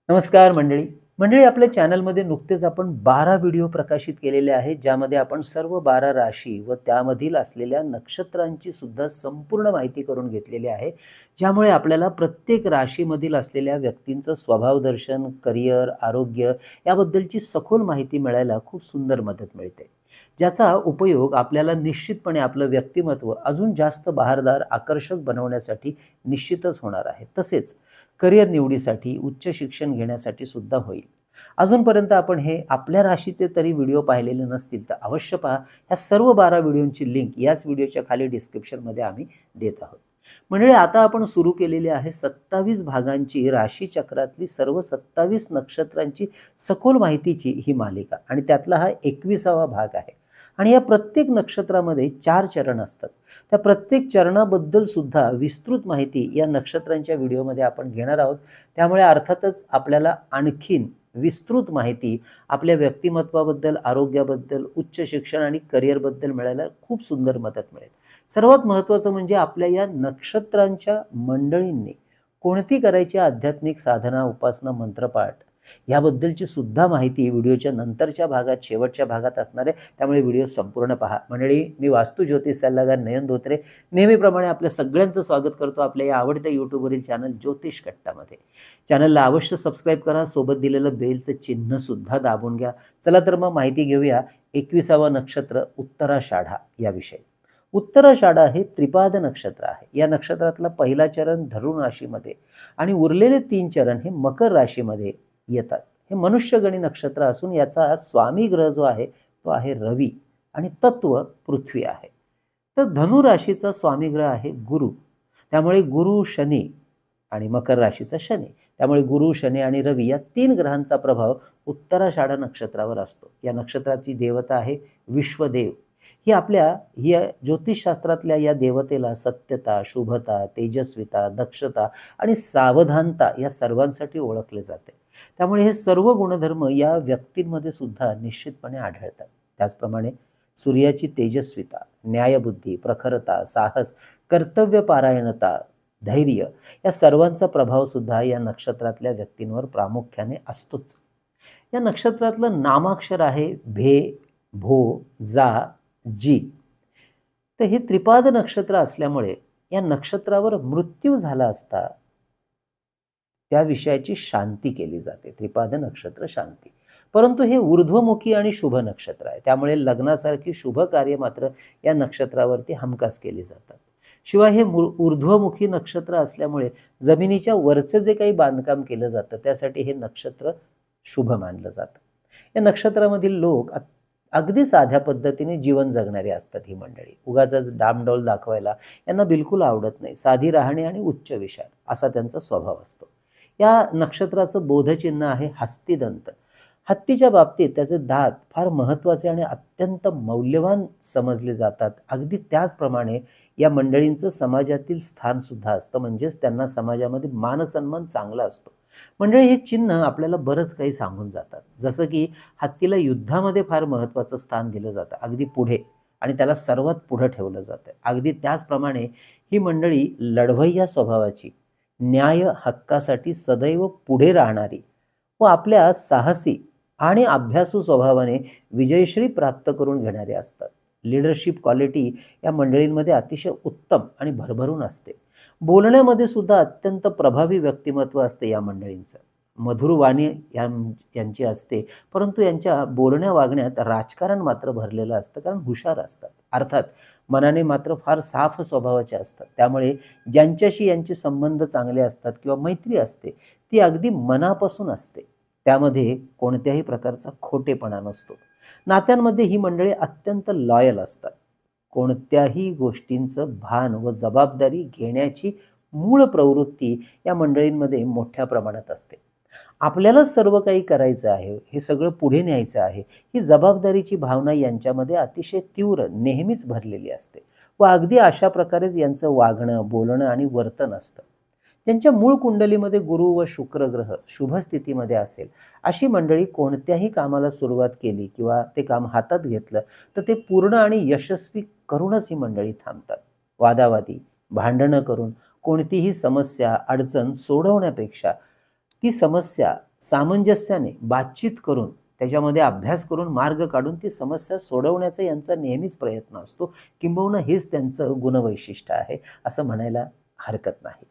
नमस्कार मंडळी. मंडळी, आपल्या चॅनलमध्ये नुकतेच आपण 12 व्हिडिओ प्रकाशित केलेले आहेत, ज्यामध्ये आपण सर्व 12 राशी व त्यामधील असलेल्या नक्षत्रांची सुद्धा संपूर्ण माहिती करून घेतलेली आहे. ज्यामुळे आपल्याला प्रत्येक राशीमधील असलेल्या व्यक्तींचं स्वभाव दर्शन, करिअर, आरोग्य याबद्दलची सखोल माहिती मिळायला खूप सुंदर मदत मिळते. ज्याचा उपयोग आपल्याला निश्चितपणे आपलं व्यक्तिमत्व अजून जास्त बहारदार, आकर्षक बनवण्यासाठी निश्चितच होणार आहे. तसेच करिअर निवडीसाठी, उच्च शिक्षण घेण्यासाठी सुद्धा होईल. अजूनपर्यंत आपण हे आपल्या राशीचे तरी व्हिडिओ पाहिलेले नसतील तर अवश्य पहा. ह्या सर्व 12 व्हिडिओंची लिंक याच व्हिडिओच्या खाली डिस्क्रिप्शनमध्ये आम्ही देत आहोत. म्हणजे आता आपण सुरू केलेली आहे 27 भागांची राशीचक्रातली सर्व 27 नक्षत्रांची सखोल माहितीची ही मालिका, आणि त्यातला हा 21वा भाग आहे. आणि या प्रत्येक नक्षत्रामध्ये 4 चरण असतात. त्या प्रत्येक चरणाबद्दल सुद्धा विस्तृत माहिती या नक्षत्रांच्या व्हिडिओमध्ये आपण घेणार आहोत. त्यामुळे अर्थातच आपल्याला आणखीन विस्तृत माहिती आपल्या व्यक्तिमत्वाबद्दल, आरोग्याबद्दल, उच्च शिक्षण आणि करिअरबद्दल मिळायला खूप सुंदर मदत मिळेल. सर्वात महत्त्वाचं म्हणजे आपल्या या नक्षत्रांच्या मंडळींनी कोणती करायची आध्यात्मिक साधना, उपासना, मंत्रपाठ याबद्दलची सुद्धा माहिती व्हिडिओच्या नंतरच्या भागात, शेवटच्या भागात असणार आहे. त्यामुळे व्हिडिओ संपूर्ण पहा. मंडळी, मी वास्तू ज्योतिष सल्लागार नयन धोत्रे नेहमीप्रमाणे आपल्या सगळ्यांचं स्वागत करतो आपल्या या आवडत्या यूट्यूबवरील चॅनल ज्योतिष कट्टामध्ये. चॅनलला अवश्य सबस्क्राईब करा, सोबत दिलेलं बेलचं चिन्ह सुद्धा दाबून घ्या. चला तर मग माहिती घेऊया 21वा नक्षत्र उत्तराषाढा याविषयी. उत्तराषाढा हे त्रिपाद नक्षत्र आहे. या नक्षत्रातला पहिला चरण धनु राशीमध्ये आणि उरलेले 3 चरण हे मकर राशीमध्ये येतात. हे मनुष्यगणी नक्षत्र असून याचा स्वामी ग्रह जो आहे तो आहे रवी आणि तत्व पृथ्वी आहे. तर धनु राशीचा स्वामी ग्रह आहे गुरु. त्यामुळे गुरु, शनी आणि मकर राशीचा शनी, त्यामुळे गुरु, शनी आणि रवी या 3 ग्रहांचा प्रभाव उत्तराषाढा नक्षत्रावर असतो. या नक्षत्राची देवता आहे विश्वदेव. ही आपल्या या ज्योतिषशास्त्रातल्या या देवतेला सत्यता, शुभता, तेजस्विता, दक्षता आणि सावधानता या सर्वांसाठी ओळखले जाते. त्यामुळे हे सर्व गुणधर्म या व्यक्तींमध्ये सुद्धा निश्चितपणे आढळतात. त्याचप्रमाणे सूर्याची तेजस्विता, न्यायबुद्धी, प्रखरता, साहस, कर्तव्यपारायणता, धैर्य या सर्वांचा प्रभाव सुद्धा या नक्षत्रातल्या व्यक्तींवर प्रामुख्याने असतोच. या नक्षत्रातलं नामाक्षर आहे भे, भो, जा, जी. तर हे त्रिपाद नक्षत्र असल्यामुळे या नक्षत्रावर मृत्यू झाला असता त्या विषयाची शांती केली जाते. त्रिपाद नक्षत्र शांती. परंतु हे ऊर्ध्वमुखी आणि शुभ नक्षत्र आहे. त्यामुळे लग्नासारखी शुभ कार्य मात्र या नक्षत्रावरती हमखास केली जातात. शिवाय हे ऊर्ध्वमुखी नक्षत्र असल्यामुळे जमिनीच्या वरचं जे काही बांधकाम केलं जातं त्यासाठी हे नक्षत्र शुभ मानलं जातं. या नक्षत्रामधील लोक अगदी साध्या पद्धतीने जीवन जगणारे असतात. ही मंडळी उगाचच डामडौल दाखवायला यांना बिलकुल आवडत नाही. साधी राहणी आणि उच्च विचार असा त्यांचा स्वभाव असतो. या नक्षत्राचं बोधचिन्ह आहे हस्तिदंत. हत्तीच्या बाबतीत त्याचे दात फार महत्त्वाचे आणि अत्यंत मौल्यवान समजले जातात. अगदी त्याचप्रमाणे या मंडळींचं समाजातील स्थान सुद्धा असतं. म्हणजेच त्यांना समाजामध्ये मानसन्मान चांगला असतो. मंडळी, हे चिन्ह आपल्याला बरंच काही सांगून जातात. जसं की हत्तीला युद्धामध्ये फार महत्त्वाचं स्थान दिलं जातं, अगदी पुढे, आणि त्याला सर्वात पुढे ठेवलं जातं. अगदी त्याचप्रमाणे ही मंडळी लढवय्या स्वभावाची, न्याय हक्कासाठी सदैव पुढे राहणारी व आपल्या साहसी आणि अभ्यासू स्वभावाने विजयश्री प्राप्त करून घेणारे असतात. लीडरशिप क्वालिटी या मंडळींमध्ये अतिशय उत्तम आणि भरभरून असते. बोलण्यामध्ये सुद्धा अत्यंत प्रभावी व्यक्तिमत्व असते या मंडळींचं. मधुर वाणी यांची असते, परंतु यांच्या बोलण्या वागण्यात राजकारण मात्र भरलेलं असतं, कारण हुशार असतात. अर्थात मनाने मात्र फार साफ स्वभावाचे असतात. त्यामुळे ज्यांच्याशी यांचे संबंध चांगले असतात किंवा मैत्री असते ती अगदी मनापासून असते. त्यामध्ये कोणत्याही प्रकारचा खोटेपणा नसतो. नात्यांमध्ये ही मंडळी अत्यंत लॉयल असतात. कोणत्याही गोष्टींचं भान व जबाबदारी घेण्याची मूळ प्रवृत्ती या मंडळींमध्ये मोठ्या प्रमाणात असते. आपल्याला सर्व काही करायचं आहे, हे सगळं पुढे न्यायचं आहे, ही जबाबदारीची भावना यांच्यामध्ये अतिशय तीव्र नेहमीच भरलेली असते व अगदी अशा प्रकारेच यांचं वागणं, बोलणं आणि वर्तन असतं. ज्यांच्या मूळ कुंडलीमध्ये गुरु व शुक्र ग्रह शुभ स्थितीमध्ये असेल अशी मंडळी कोणत्याही कामाला सुरुवात केली किंवा ते काम हातात घेतलं तर ते पूर्ण आणि यशस्वी करूनच ही मंडळी थांबतात. वादावादी, भांडणं करून कोणतीही समस्या, अडचण सोडवण्यापेक्षा ती समस्या सामंजस्याने बातचीत करून त्याच्यामध्ये अभ्यास करून मार्ग काढून ती समस्या सोडवण्याचा यांचा नेहमीच प्रयत्न असतो. किंबहुना हेच त्यांचं गुणवैशिष्ट्य आहे असं म्हणायला हरकत नाही.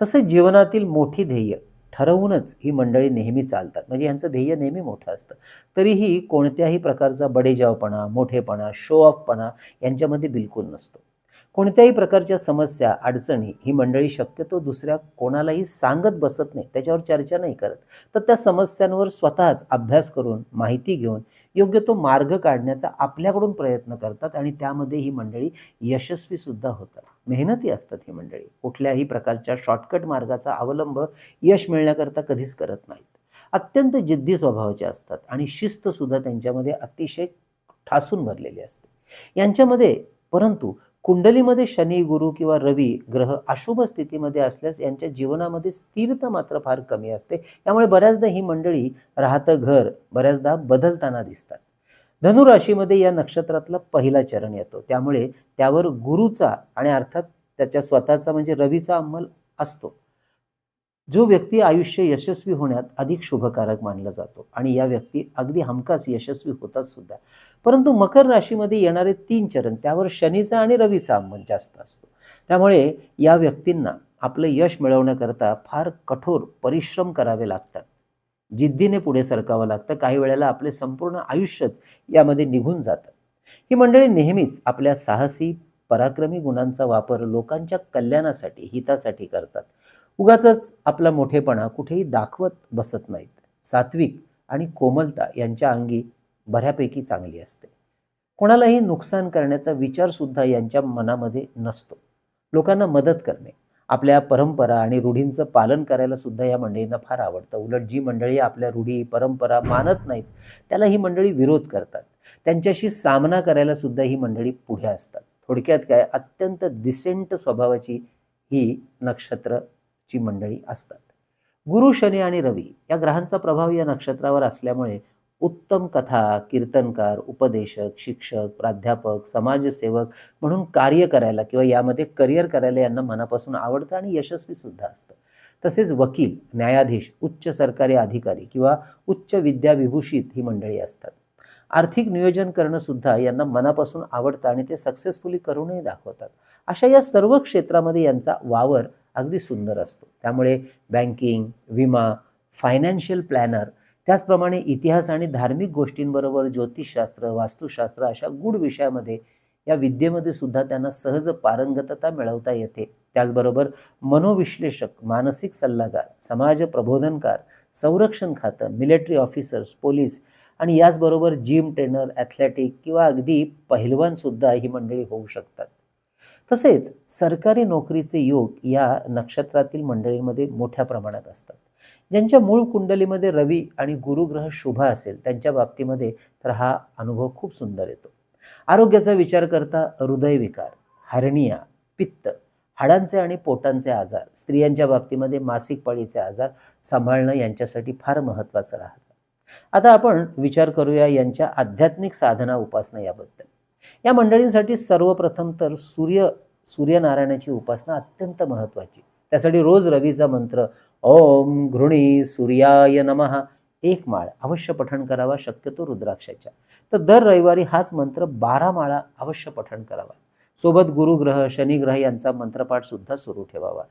तसंच जीवनातील मोठी ध्येय ठरवूनच ही मंडळी नेहमी चालतात. म्हणजे यांचं ध्येय नेहमी मोठं असतं. तरीही कोणत्याही प्रकारचा बडेजावपणा, मोठेपणा, शो ऑफपणा यांच्यामध्ये बिलकुल नसतो. कोणत्याही प्रकारच्या समस्या, अडचणी ही मंडळी शक्यतो दुसऱ्या कोणालाही सांगत बसत नाही, त्याच्यावर चर्चा नाही करत. तर त्या समस्यांवर स्वतःच अभ्यास करून, माहिती घेऊन योग्य तो मार्ग काढण्याचा आपल्याकडून प्रयत्न करतात आणि त्यामध्ये ही मंडळी यशस्वी सुद्धा होतात. मेहनती असतात ही मंडळी. कुठल्याही प्रकारच्या शॉर्टकट मार्गाचा अवलंब यश मिळण्याकरता कधीच करत नाहीत. अत्यंत जिद्दी स्वभावाचे असतात आणि शिस्त सुद्धा त्यांच्यामध्ये अतिशय ठासून भरलेली असते. यांच्यामध्ये परंतु कुंडलीमध्ये शनी, गुरु किंवा रवी ग्रह अशुभ स्थितीमध्ये असल्यास यांच्या जीवनामध्ये स्थिरता मात्र फार कमी असते. त्यामुळे बऱ्याचदा ही मंडळी राहतं घर बऱ्याचदा बदलताना दिसतात. धनु राशीमध्ये या नक्षत्रातला पहिला चरण येतो. त्यामुळे त्यावर गुरुचा आणि अर्थात त्याच्या स्वतःचा म्हणजे रवीचा अंमल असतो. जो व्यक्ती आयुष्य यशस्वी होण्यात अधिक शुभकारक मानला जातो आणि या व्यक्ती अगदी हमखास यशस्वी होतात सुद्धा. परंतु मकर राशीमध्ये येणारे 3 चरण त्यावर शनीचा आणि रवीचा अंमल जास्त असतो. त्यामुळे या व्यक्तींना आपलं यश मिळवण्याकरता फार कठोर परिश्रम करावे लागतात. जिद्दीने पुढे सरकावं लागतं. काही वेळेला आपले संपूर्ण आयुष्यच यामध्ये निघून जातं. ही मंडळी नेहमीच आपल्या साहसी, पराक्रमी गुणांचा वापर लोकांच्या कल्याणासाठी, हितासाठी करतात. उगाचच आपला मोठेपणा कुठेही दाखवत बसत नाहीत. सात्विक आणि कोमलता यांच्या अंगी बऱ्यापैकी चांगली असते. कोणालाही नुकसान करण्याचा विचार सुद्धा यांच्या मनामध्ये नसतो. लोकांना मदत करणे, आपल्या परंपरा आणि रूढींचं पालन करायला सुद्धा या मंडळींना फार आवडतं. उलट जी मंडळी आपल्या रूढी, परंपरा मानत नाहीत त्याला ही मंडळी विरोध करतात. त्यांच्याशी सामना करायला सुद्धा ही मंडळी पुढे असतात. थोडक्यात काय, अत्यंत डिसेंट स्वभावाची ही नक्षत्राची मंडळी असतात. गुरु, शनी आणि रवी या ग्रहांचा प्रभाव या नक्षत्रावर असल्यामुळे उत्तम कथा, कीर्तनकार, उपदेशक, शिक्षक, प्राध्यापक, समाजसेवक म्हणून कार्य करायला किंवा यामध्ये करिअर करायला यांना मनापासून आवडतं आणि यशस्वी सुद्धा असतं. तसेच वकील, न्यायाधीश, उच्च सरकारी अधिकारी किंवा उच्च विद्याविभूषित ही मंडळी असतात. आर्थिक नियोजन करणं सुद्धा यांना मनापासून आवडतं आणि ते सक्सेसफुली करूनही दाखवतात. अशा या सर्व क्षेत्रामध्ये यांचा वावर अगदी सुंदर असतो. त्यामुळे बँकिंग, विमा, फायनान्शियल प्लॅनर, त्याचप्रमाणे इतिहास आणि धार्मिक गोष्टींबरोबर ज्योतिषशास्त्र, वास्तुशास्त्र अशा गूढ विषयामध्ये या विद्येमध्ये सुद्धा त्यांना सहज पारंगतता मिळवता येते. त्याचबरोबर मनोविश्लेषक, मानसिक सल्लागार, समाज प्रबोधनकार, संरक्षण खातं, मिलिटरी ऑफिसर्स, पोलीस आणि याचबरोबर जिम ट्रेनर, ॲथलेटिक किंवा अगदी पहिलवान सुद्धा ही मंडळी होऊ शकतात. तसेच सरकारी नोकरीचे योग या नक्षत्रातील मंडळींमध्ये मोठ्या प्रमाणात असतात. ज्यांच्या मूळ कुंडलीमध्ये रवी आणि गुरुग्रह शुभ असेल त्यांच्या बाबतीमध्ये तर हा अनुभव खूप सुंदर येतो. आरोग्याचा विचार करता हृदयविकार, हर्निया, पित्त, हाडांचे आणि पोटांचे आजार, स्त्रियांच्या बाबतीमध्ये मासिक पाळीचे आजार सांभाळणं यांच्यासाठी फार महत्त्वाचं राहतं. आता आपण विचार करूया यांच्या आध्यात्मिक साधना, उपासना याबद्दल. या मंडळींसाठी सर्वप्रथम तर सूर्यनारायणाची उपासना अत्यंत महत्त्वाची. त्यासाठी रोज रवीचा मंत्र ओम घृणी सूर्याय नमः 1 माळ अवश्य पठण करावा, शक्यतो रुद्राक्षाच्या. तर दर रविवारी हाच मंत्र 12 माळा अवश्य पठण करावा. सोबत गुरुग्रह, शनिग्रह यांचा मंत्रपाठ सुद्धा सुरू ठेवावा.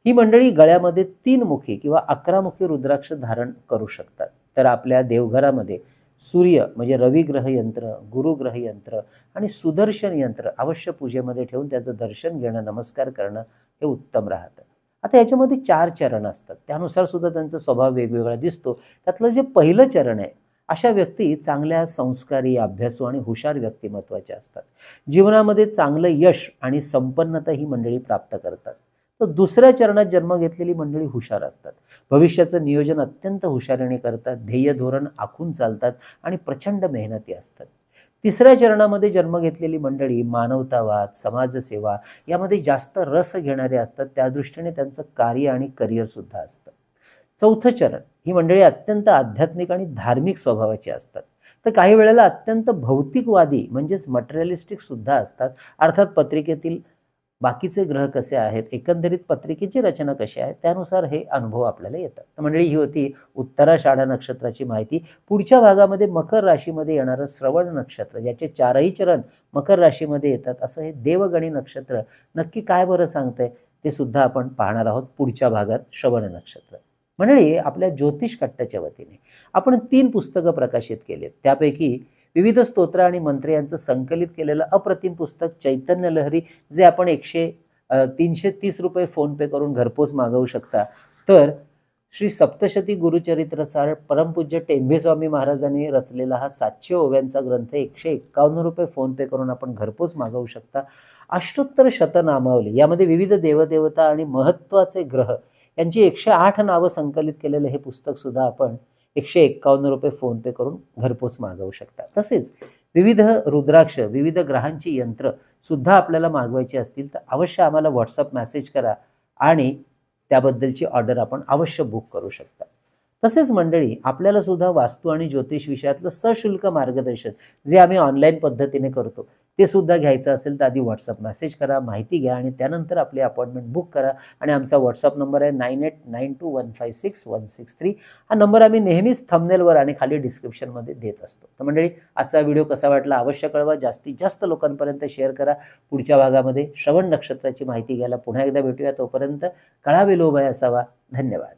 ही मंडळी गळ्यामध्ये 3 मुखी किंवा 11 मुखी रुद्राक्ष धारण करू शकतात. तर आपल्या देवघरामध्ये सूर्य म्हणजे रविग्रह यंत्र, गुरुग्रह यंत्र आणि सुदर्शन यंत्र अवश्य पूजेमध्ये ठेवून त्याचं दर्शन घेणं, नमस्कार करणं हे उत्तम राहतं. आता याच्यामध्ये 4 चरण असतात. त्यानुसार सुद्धा त्यांचा स्वभाव वेगवेगळा दिसतो. त्यातलं जे पहिलं चरण आहे, अशा व्यक्ती चांगल्या संस्कारी, अभ्यासू आणि हुशार व्यक्तिमत्वाच्या असतात. जीवनामध्ये चांगलं यश आणि संपन्नता ही मंडळी प्राप्त करतात. तर दुसऱ्या चरणात जन्म घेतलेली मंडळी हुशार असतात. भविष्याचं नियोजन अत्यंत हुशारीने करतात, ध्येय धोरण आखून चालतात आणि प्रचंड मेहनती असतात. तिसऱ्या चरणामध्ये जन्म घेतलेली मंडळी मानवतावाद, समाजसेवा यामध्ये जास्त रस घेणारे असतात. त्या दृष्टीने त्यांचं कार्य आणि करिअर सुद्धा असतं. चौथं चरण ही मंडळी अत्यंत आध्यात्मिक आणि धार्मिक स्वभावाची असतात. तर काही वेळेला अत्यंत भौतिकवादी म्हणजेच मटेरियलिस्टिक सुद्धा असतात. अर्थात पत्रिकेतील बाकीचे ग्रह कसे आहेत, एकंदरीत पत्रिकेची रचना कशी आहे, त्यानुसार हे अनुभव आपल्याला येतात. तर मंडळी, ही होती उत्तराषाढा नक्षत्राची माहिती. पुढच्या भागामध्ये मकर राशीमध्ये येणारं श्रवण नक्षत्र, ज्याचे 4ही चरण मकर राशीमध्ये येतात, असं हे देवगणी नक्षत्र नक्की काय बरं सांगतंय ते सुद्धा आपण पाहणार आहोत पुढच्या भागात. श्रवण नक्षत्र मंडळी, आपल्या ज्योतिष कट्ट्याच्या वतीने आपण 3 पुस्तकं प्रकाशित केलीत. त्यापैकी विविध स्तोत्र आणि मंत्र यांचं संकलित केलेलं अप्रतिम पुस्तक चैतन्य लहरी, जे आपण 330 रुपये फोनपे करून घरपोच मागवू शकता. तर श्री सप्तशती गुरुचरित्रसार परमपूज्य टेंभे स्वामी महाराजांनी रचलेला हा 700 ओव्यांचा ग्रंथ 151 रुपये फोनपे करून आपण घरपोच मागवू शकता. अष्टोत्तर शतनामावली, यामध्ये विविध देवदेवता आणि महत्त्वाचे ग्रह यांची 108 नावं संकलित केलेलं हे पुस्तक सुद्धा आपण 151 रुपये फोनपे करून घरपोच मागवू शकता. तसेच विविध रुद्राक्ष, विविध ग्रहांची यंत्र सुद्धा आपल्याला मागवायची असतील तर अवश्य आम्हाला व्हॉट्सअप मेसेज करा आणि त्याबद्दलची ऑर्डर आपण अवश्य बुक करू शकता. तसेच मंडळी, आपल्याला सुद्धा वास्तू आणि ज्योतिष विषयातलं सशुल्क मार्गदर्शन जे आम्ही ऑनलाईन पद्धतीने करतो ते सुद्धा घ्यायचं असेल तर आधी व्हॉट्सअप मेसेज करा, माहिती घ्या आणि त्यानंतर आपली अपॉइंटमेंट बुक करा. आणि आमचा व्हॉट्सअप नंबर आहे 9892156163. हा नंबर आम्ही नेहमीच थंबनेलवर आणि खाली डिस्क्रिप्शनमध्ये देत असतो. तर मंडळी, आजचा व्हिडिओ कसा वाटला अवश्य कळवा, जास्तीत जास्त लोकांपर्यंत शेअर करा. पुढच्या भागामध्ये श्रवण नक्षत्राची माहिती घ्यायला पुन्हा एकदा भेटूया. तोपर्यंत कळावे लोभय असावा. धन्यवाद.